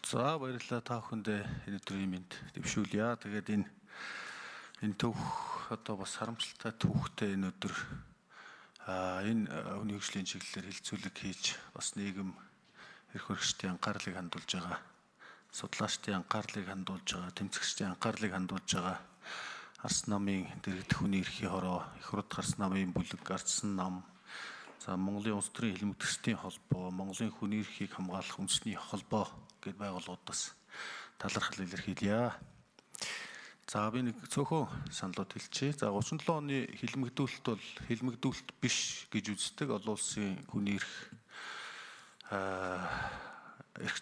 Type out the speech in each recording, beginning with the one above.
За баярлалаа та бүхэндээ энэ өдрийн мэнд дэвшүүлье. Тэгээд энэ төвх одоо бас харамсалтай төвхтэй энэ өдөр энэ хүний хөгжлийн чиглэлээр хилцүүлэг хийж бас нийгэм эрх хөрөгчдийн анхаарлыг хандуулж байгаа, судлаачдын анхаарлыг хандуулж байгаа, тэмцэгчдийн анхаарлыг хандуулж байгаа Арс намын дэргэдэх хүний эрхийн хороо, Их хурд Арс намын бүлэг, Ардсан нам, за Монголын улс төрийн хилмигдэгчдийн холбоо, Монголын хүний эрхийг хамгаалах үндэсний холбоо гэд байгууллагуудаас талархал илэрхийлье. За би нэг цөөхөн саналууд хэлчихье. За 37 оны хилмигдүүлэлт бол хилмигдүүлэлт биш гэж үздэг олон улсын хүний эрх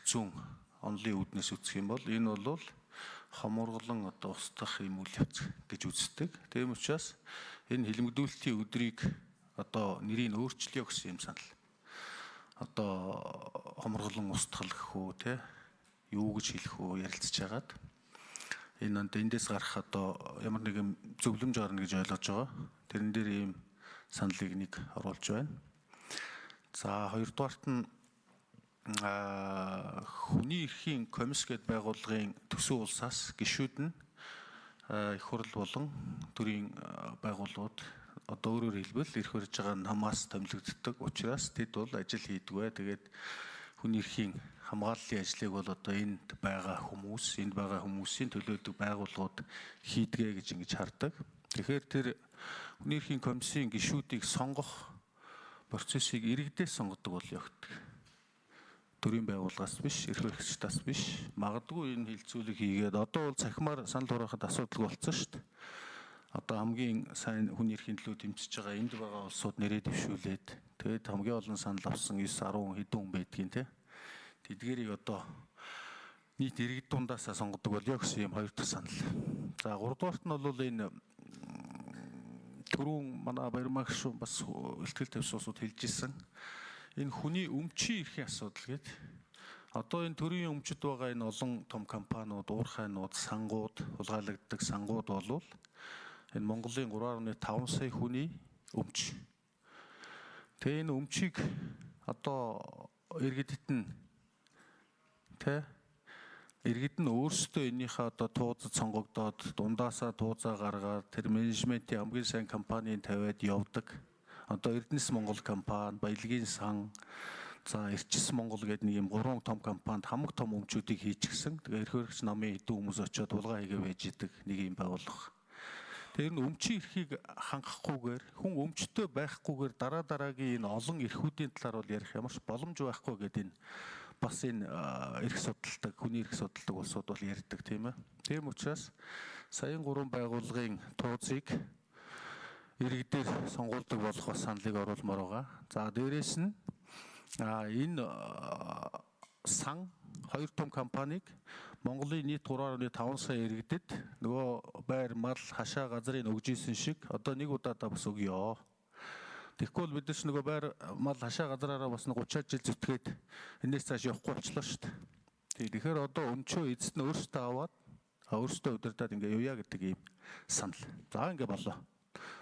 зүйн онолын үүднээс үзэх юм бол энэ бол хоморголон одоо устгах юм үйл явц гэж үздэг. Тийм учраас энэ хилмигдүүлэлтийн өдрийг одоо нэрийг өөрчлөе гэсэн юм санал. Одоо хоморголон устгал гэх үү те юу гэж хэлэх үү ярилцж хагаад энэ эндээс гарах одоо ямар нэгэн зөвлөмж гарна гэж ойлгож байгаа. Тэрэн дээр ийм саналыг нэг оруулж байна. За хоёрдугаарт нь хүний эрхийн комисс гэдэг байгууллагын төсөв улсаас гишүүд нь их хурл болон төрийн байгууллагууд одоо өөрөөр хэлбэл эрх барьж байгаа намаас томилогддог учраас тэд бол ажил хийдгвэ. Тэгээд хүний эрхийн хамгааллын ажлыг бол одоо энд байгаа хүмүүсийн төлөөдөг байгууллагууд хийдгээ гэж ингэж хардаг. Тэгэхээр тэр хүний эрхийн комиссийн гишүүдийг сонгох процессыг иргэдээс сонгодог бол явагддаг. Төрийн байгууллагаас биш, эрх баригчдаас биш. Магадгүй энэ хилцүүлэг хийгээд одоо бол цахимаар санал хураахад асуудалгүй болсон шүү дээ. Одоо хамгийн сайн хүний эрхийн төлөө тэмцэж байгаа энд байгаа улсууд нэрээ дэвшүүлээд тэгээд хамгийн олон санал авсан 9 10 хэдэн хүн байдгийн те. Тэдгээрийг одоо нийт иргэд дундаасаа сонгодог болё гэсэн юм хоёр дахь санал. За гуравдугаарт нь бол энэ түрүүн манай Баярмагш бас ихтгэл тавьсан улсууд хэлж ирсэн. Энэ хүний өмчийн эрхийн асуудал гэдэг. Одоо энэ төрийн өмчөд байгаа энэ олон том компаниуд, уурхайнууд, сангууд, хулгайлагддаг сангууд болвол энэ Монголын 3.5 сая хүний өмч. Тэгээ энэ өмчийг одоо иргэдэд нь иргэд нь өөрсдөө энийхээ одоо тууцад сонгогдоод дундаасаа тууцаа гаргаад тэр менежментийн хамгийн сайн компанийн тавиад явдаг. Одоо Эрдэнэс Монгол компани, Баялагын сан, за Эрчис Монгол гэдэг нэг юм 3 том компанид хамаг том өмчүүдийг хийчихсэн. Тэгээ эрх баригч намын хэдэн хүмүүс очиод дулгаан хийгээ байж идэг нэг юм байгууллага. Тэр нь өмчийн эрхийг хангахгүйгээр хүн өмчтөй байхгүйгээр дараагийн энэ олон эрхүүдийн талаар бол ярих ямарч боломж байхгүй гэдэг энэ бас энэ эрх судалдаг, хүний эрх судалдаг улсууд бол ярьдаг тийм ээ. Тийм учраас саяын 3 байгууллагын тууцыг иргэдээр сонгуулдаг болох бас саналыг оруулмаар байгаа. За дээрээс нь энэ сан хоёр том компанийг Монголын нийт 3.5 сая иргэдэд нөгөө байр мал хашаа газрыг өгж исэн шиг одоо нэг удаадаа бас өгье. Тэгэхгүй бол бид нар ч нөгөө байр мал хашаа газраараа бас 30 жил зүтгээд энэс цааш явахгүй болчлоо шүү дээ. Тэгэхээр одоо өмчөө эцэст нь өөрсдөө аваад өөрсдөө удирдаад ингээ явъя гэдэг ийм санал. За ингээ болоо.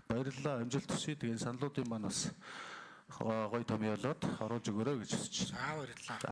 Баярлалаа, амжилт хүсье. Тэгээ саналуудын маань бас гоё томьёолоод оруулж өгөөрэй гэж хүсэж байна. За баярлалаа.